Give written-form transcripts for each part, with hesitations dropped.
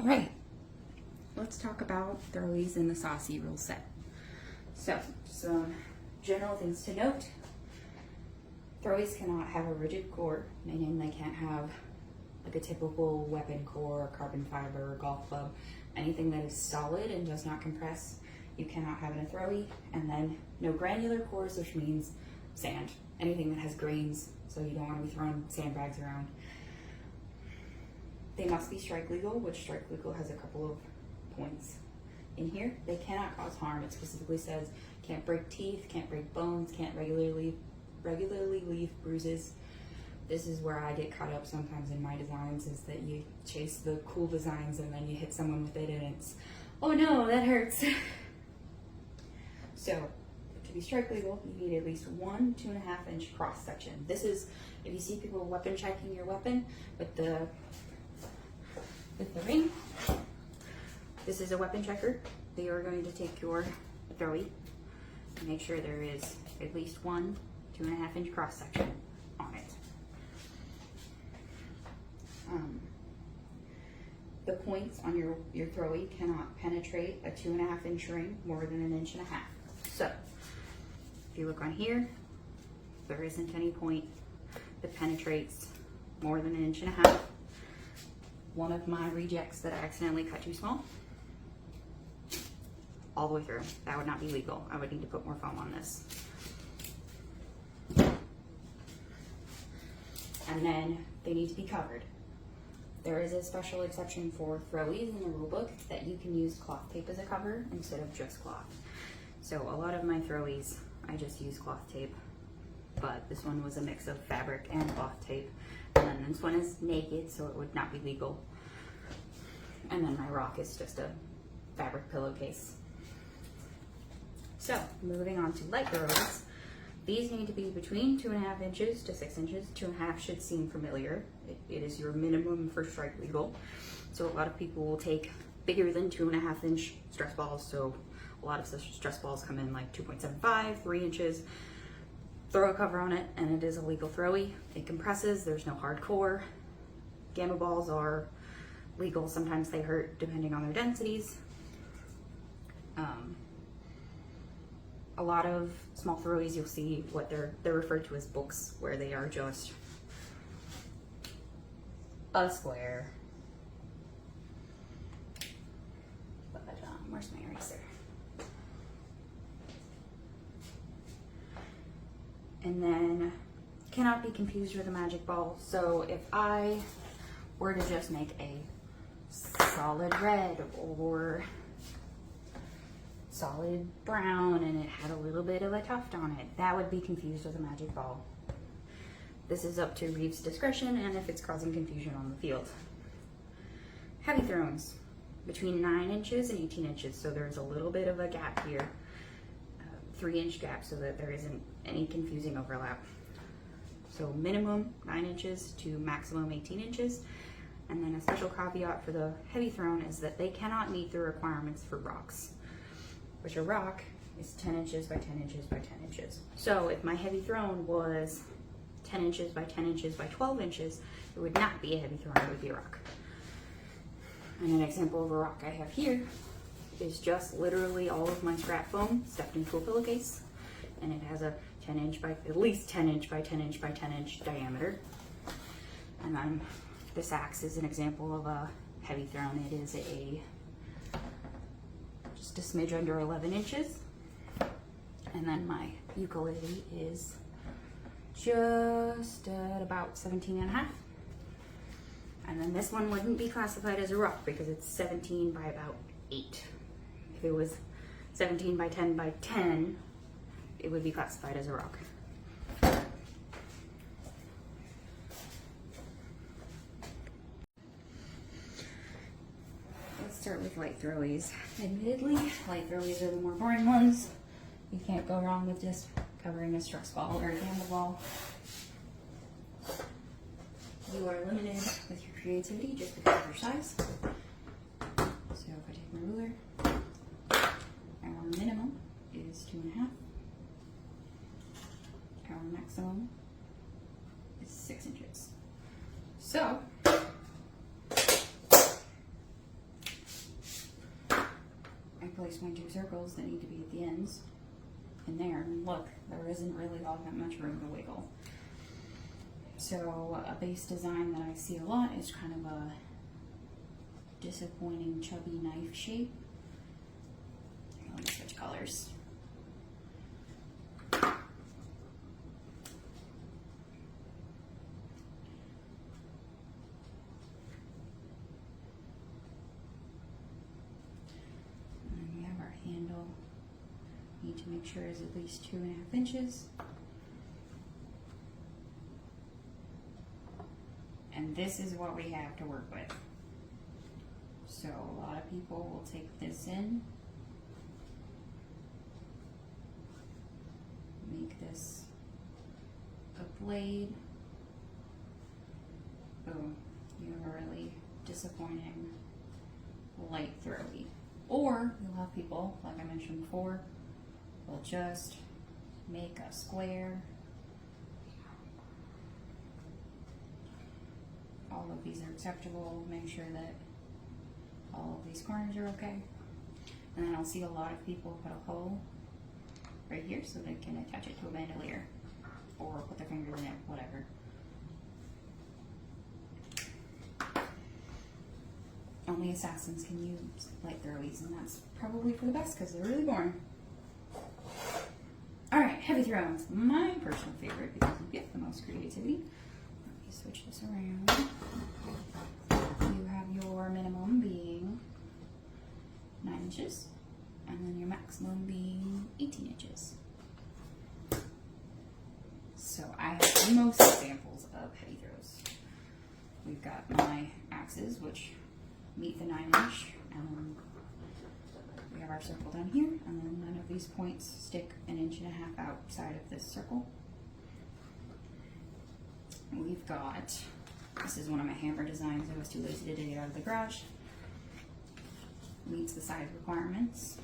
All right, let's talk about Throwies in the Saucy rule set. So, some general things to note. Throwies cannot have a rigid core, meaning they can't have like a typical weapon core, carbon fiber, golf club, anything that is solid and does not compress. You cannot have in a Throwie. And then no granular cores, which means sand, anything that has grains, so you don't want to be throwing sandbags around. They must be strike legal, which strike legal has a couple of points in here. They cannot cause harm. It specifically says can't break teeth, can't break bones, can't regularly leave bruises. This is where I get caught up sometimes in my designs, is that you chase the cool designs and then you hit someone with it and it's, oh no, that hurts. So to be strike legal, you need at least 1 2.5 inch cross section. This is, if you see people weapon checking your weapon with the ring, this is a weapon checker. They are going to take your Throwie and make sure there is at least 1 2.5 inch cross section on it. The points on your Throwie cannot penetrate a 2.5 inch ring more than 1.5 inches. So if you look on here, there isn't any point that penetrates more than 1.5 inches. One of my rejects that I accidentally cut too small, all the way through. That would not be legal. I would need to put more foam on this. And then they need to be covered. There is a special exception for Throwies in the rule book that you can use cloth tape as a cover instead of just cloth. So a lot of my Throwies, I just use cloth tape, but this one was a mix of fabric and cloth tape. And then this one is naked, so it would not be legal. And then my rock is just a fabric pillowcase. So moving on to light Throwies. These need to be between 2.5 inches to 6 inches. 2.5 should seem familiar. It is your minimum for strike legal. So a lot of people will take bigger than 2.5 inch stress balls. So a lot of such stress balls come in like 2.75, 3 inches. Throw a cover on it and it is a legal Throwie. It compresses, there's no hard core. Gamma balls are legal. Sometimes they hurt depending on their densities. A lot of small Throwies, you'll see what they're referred to as books, where they are just a square. But where's my eraser? And then cannot be confused with a magic ball. So if I were to just make a solid red or solid brown and it had a little bit of a tuft on it, that would be confused with a magic ball. This is up to Reeves' discretion and if it's causing confusion on the field. Heavy thrones, between 9 inches and 18 inches, so there's a little bit of a gap here, 3 inch gap, so that there isn't any confusing overlap. So minimum 9 inches to maximum 18 inches. And then a special caveat for the heavy throne is that they cannot meet the requirements for rocks, which a rock is 10 inches by 10 inches by 10 inches. So if my heavy throne was 10 inches by 10 inches by 12 inches, it would not be a heavy throne, it would be a rock. And an example of a rock I have here is just literally all of my scrap foam stuffed into a pillowcase. And it has a 10 inch by, at least 10 inch by 10 inch by 10 inch diameter. And then this axe is an example of a heavy throne. It is just a smidge under 11 inches. And then my ukulele is just at about 17.5. And then this one wouldn't be classified as a rock because it's 17 by about 8. If it was 17 by 10 by 10, it would be classified as a rock. Let's start with light Throwies. Admittedly, light Throwies are the more boring ones. You can't go wrong with just covering a stress ball or a gamma ball. You are limited with your creativity just because of your size. So if I take my ruler, our minimum is 2.5. Our maximum is 6 inches. So my 2 circles that need to be at the ends in there. And look, there isn't really all that much room to wiggle. So a base design that I see a lot is kind of a disappointing chubby knife shape. Let me switch colors. Handle, need to make sure is at least 2.5 inches. And this is what we have to work with. So a lot of people will take this in, make this a blade. Boom, you have a really disappointing light throwie. Or you'll have people, like I mentioned before, will just make a square. All of these are acceptable. Make sure that all of these corners are okay. And then I'll see a lot of people put a hole right here so they can attach it to a bandolier or put their fingers in it, whatever. Only assassins can use light throwies, and that's probably for the best because they're really boring. Alright, heavy throws. My personal favorite because you get the most creativity. Let me switch this around. You have your minimum being 9 inches, and then your maximum being 18 inches. So I have most examples of heavy throws. We've got my axes, which meet the 9-inch, and then we have our circle down here, and then none of these points stick 1.5 inches outside of this circle. We've got, this is one of my hammer designs. I was too lazy to dig it out of the garage. Meets the size requirements.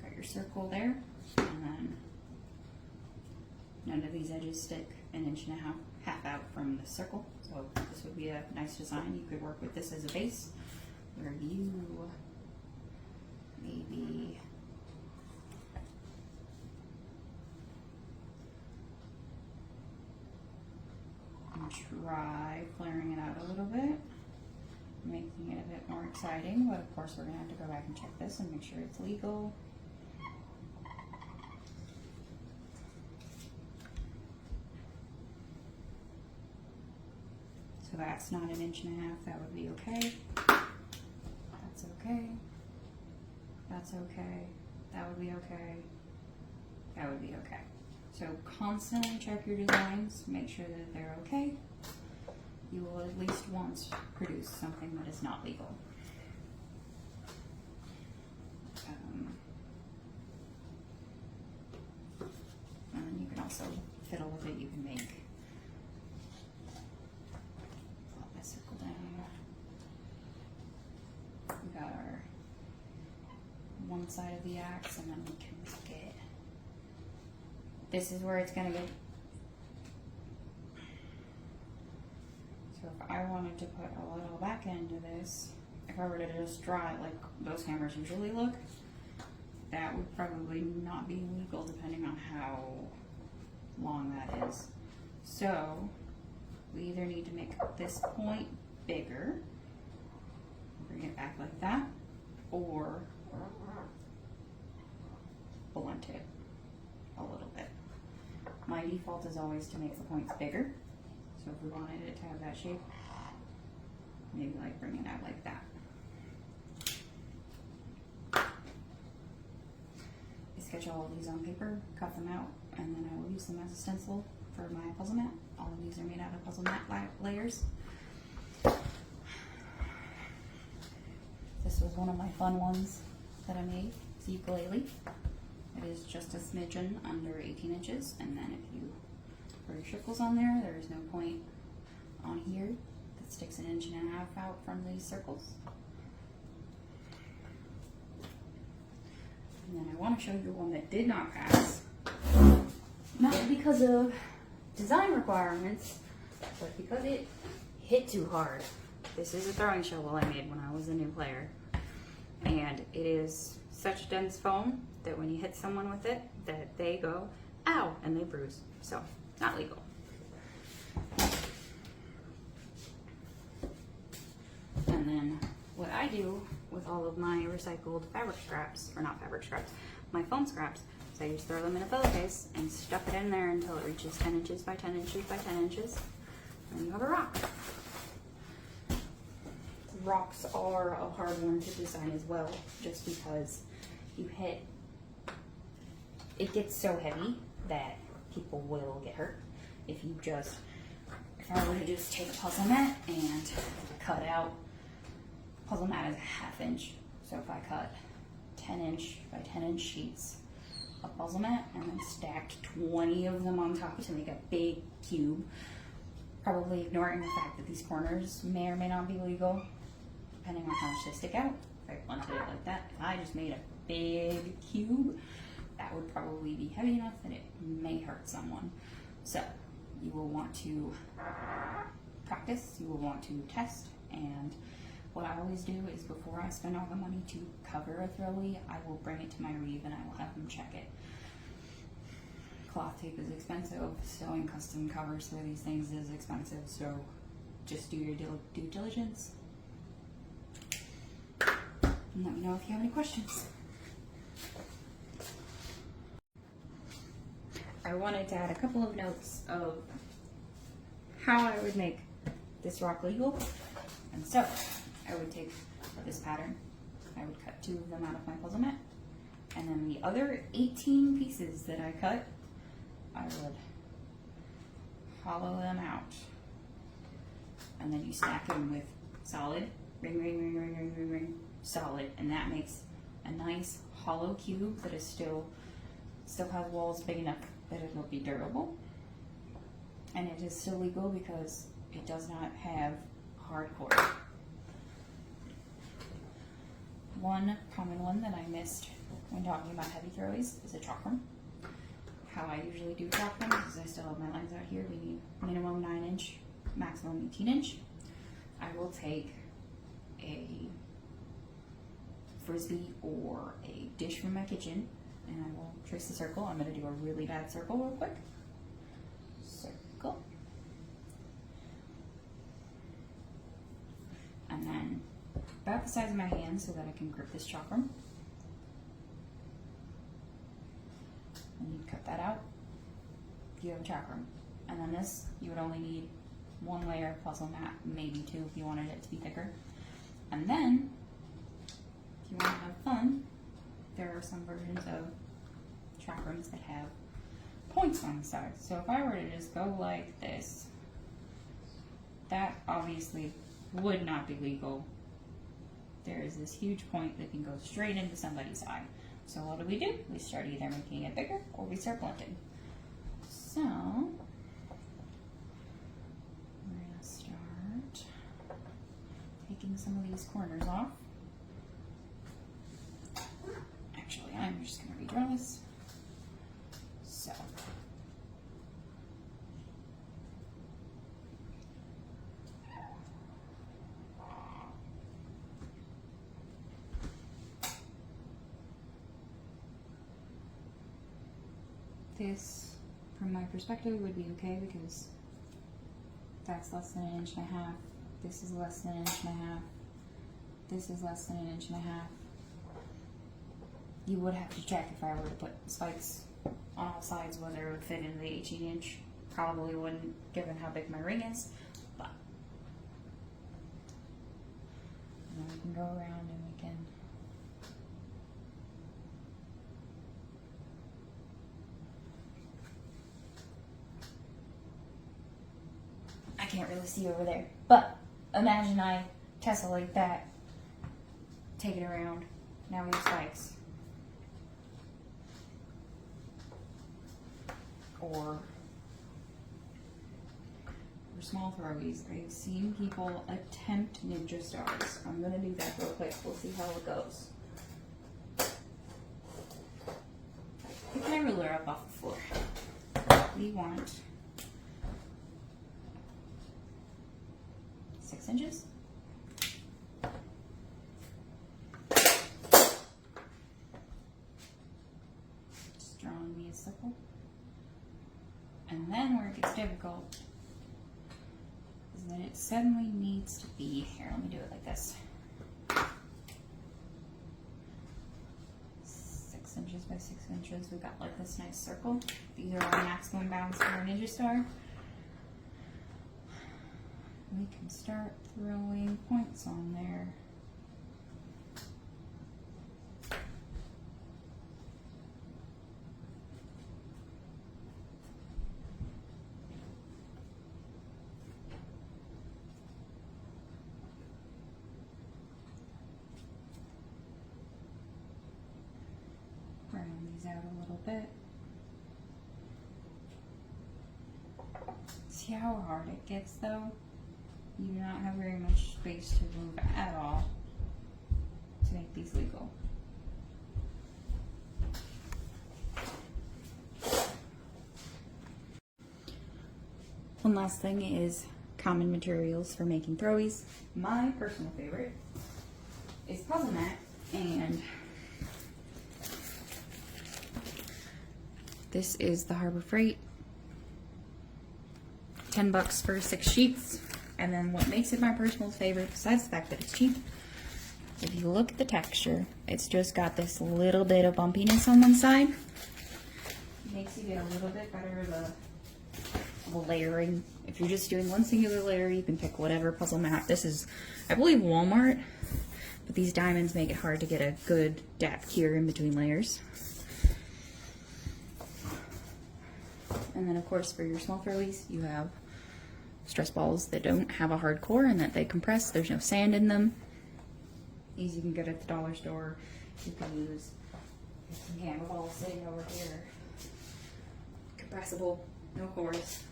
Got your circle there, and then none of these edges stick 1.5 inches out from the circle. So this would be a nice design. You could work with this as a base, where you maybe try flaring it out a little bit, making it a bit more exciting. But of course, we're gonna have to go back and check this and make sure it's legal. So that's not 1.5 inches. That would be okay. That's okay. That's okay. That would be okay. That would be okay. So constantly check your designs, make sure that they're okay. You will at least once produce something that is not legal. And then you can also fiddle with it. You can make circle down here. We got our one side of the axe, and then we can make it. This is where it's gonna get. So if I wanted to put a little back end to this, if I were to just draw it like those hammers usually look, that would probably not be legal depending on how long that is. So we either need to make this point bigger, bring it back like that, or blunt it a little bit. My default is always to make the points bigger. So if we wanted it to have that shape, maybe like bring it out like that. I sketch all of these on paper, cut them out, and then I will use them as a stencil for my puzzle mat. All of these are made out of puzzle mat layers. This was one of my fun ones that I made. It's a ukulele. It is just a smidgen under 18 inches, and then if you put your circles on there, there is no point on here that sticks 1.5 inches out from these circles. And then I want to show you one that did not pass, not because of design requirements, but because it hit too hard. This is a throwing shovel I made when I was a new player. And it is such dense foam that when you hit someone with it, that they go, ow, and they bruise. So, not legal. And then what I do with all of my recycled fabric scraps, or not fabric scraps, my foam scraps, is I just throw them in a pillowcase and stuff it in there until it reaches 10 inches by 10 inches by 10 inches. And you have a rock. Rocks are a hard one to design as well, just because you hit, it gets so heavy that people will get hurt. If I were to just take a puzzle mat and cut out, puzzle mat is a 1/2 inch, so if I cut 10 inch by 10 inch sheets of puzzle mat and then stacked 20 of them on top to make a big cube, probably ignoring the fact that these corners may or may not be legal, depending on how much they stick out. If I blunted it like that, if I just made a big cube, that would probably be heavy enough that it may hurt someone. So you will want to practice, you will want to test, and what I always do is before I spend all the money to cover a Throwie, I will bring it to my reeve and I will have them check it. Cloth tape is expensive, sewing custom covers for these things is expensive, so just do your due diligence. And let me know if you have any questions. I wanted to add a couple of notes of how I would make this rock legal. And so, I would take this pattern, I would cut 2 of them out of my puzzle mat, and then the other 18 pieces that I cut, I would hollow them out. And then you stack them with solid, ring, solid, and that makes a nice hollow cube that is still has walls big enough that it will be durable. And it is still legal because it does not have hardcore. One common one that I missed when talking about heavy throwies is a chakram. How I usually do chakrams is I still have my lines out here. We need minimum 9 inch, maximum 18 inch. I will take a frisbee or a dish from my kitchen and I will trace the circle. I'm going to do a really bad circle real quick. Circle. And then about the size of my hand so that I can grip this chakram. And you cut that out. You have a chakram. And then this, you would only need 1 layer of puzzle mat, maybe 2 if you wanted it to be thicker. And then, if you want to have fun, there are some versions of chakrams that have points on the side. So if I were to just go like this, that obviously would not be legal. There is this huge point that can go straight into somebody's eye. So what do? We start either making it bigger or we start blunting. So, we're going to start taking some of these corners off. Actually, I'm just going to redraw this. So, this, from my perspective, would be okay because that's less than 1.5 inches. This is less than 1.5 inches. This is less than 1.5 inches. You would have to check if I were to put spikes on all sides whether it would fit into the 18-inch. Probably wouldn't, given how big my ring is, but. And then we can go around and we can. I can't really see over there, but imagine I tessel like that, take it around, now we have spikes. Or for small throwies, I've seen people attempt ninja stars. I'm going to do that real quick, we'll see how it goes. Pick my ruler up off the floor. We want 6 inches. And then where it gets difficult is that it suddenly needs to be, here, let me do it like this. 6 inches by 6 inches. We've got like this nice circle. These are our maximum bounds for our Ninja Star. We can start throwing points on there. Round these out a little bit. See how hard it gets though? You do not have very much space to move at all to make these legal. One last thing is common materials for making throwies. My personal favorite is puzzle mat, and this is the Harbor Freight. $10 for 6 sheets. And then what makes it my personal favorite, besides the fact that it's cheap, if you look at the texture, it's just got this little bit of bumpiness on one side. It makes you get a little bit better of the layering. If you're just doing one singular layer, you can pick whatever puzzle mat. This is, I believe, Walmart, but these diamonds make it hard to get a good depth here in between layers. And then of course for your small throwies, you have stress balls that don't have a hard core and that they compress. There's no sand in them. These you can get at the dollar store. You can use some hammer balls sitting over here. Compressible, no cores.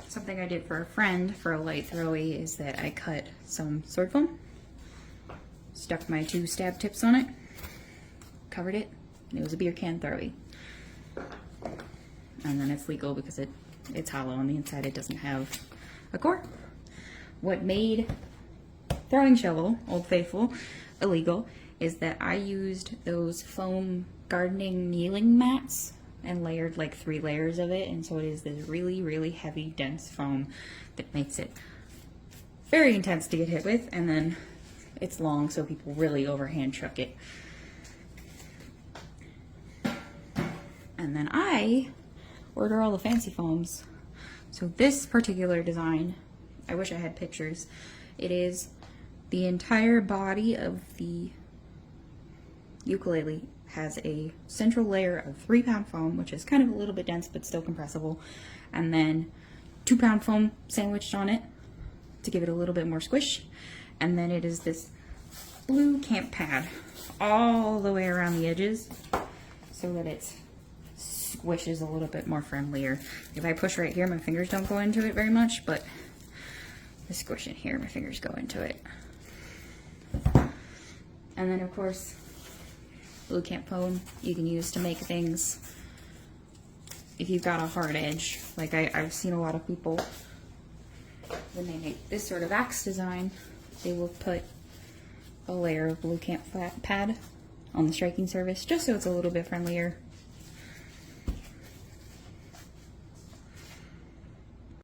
Something I did for a friend for a light throwie is that I cut some sword foam, stuck my 2 stab tips on it, covered it, and it was a beer can throwie. And then it's legal because it's hollow on the inside. It doesn't have a core. What made throwing shovel, Old Faithful, illegal is that I used those foam gardening kneeling mats and layered like 3 layers of it, and so it is this really, really heavy, dense foam that makes it very intense to get hit with, and then it's long, so people really overhand chuck it. And then I order all the fancy foams. So this particular design, I wish I had pictures. It is the entire body of the ukulele has a central layer of 3-pound foam, which is kind of a little bit dense but still compressible, and then 2-pound foam sandwiched on it to give it a little bit more squish. And then it is this blue camp pad all the way around the edges so that it's squishes a little bit more friendlier. If I push right here, my fingers don't go into it very much, but the squish in here, my fingers go into it. And then of course, blue camp foam you can use to make things if you've got a hard edge. Like I've seen a lot of people, when they make this sort of axe design, they will put a layer of blue camp pad on the striking surface just so it's a little bit friendlier.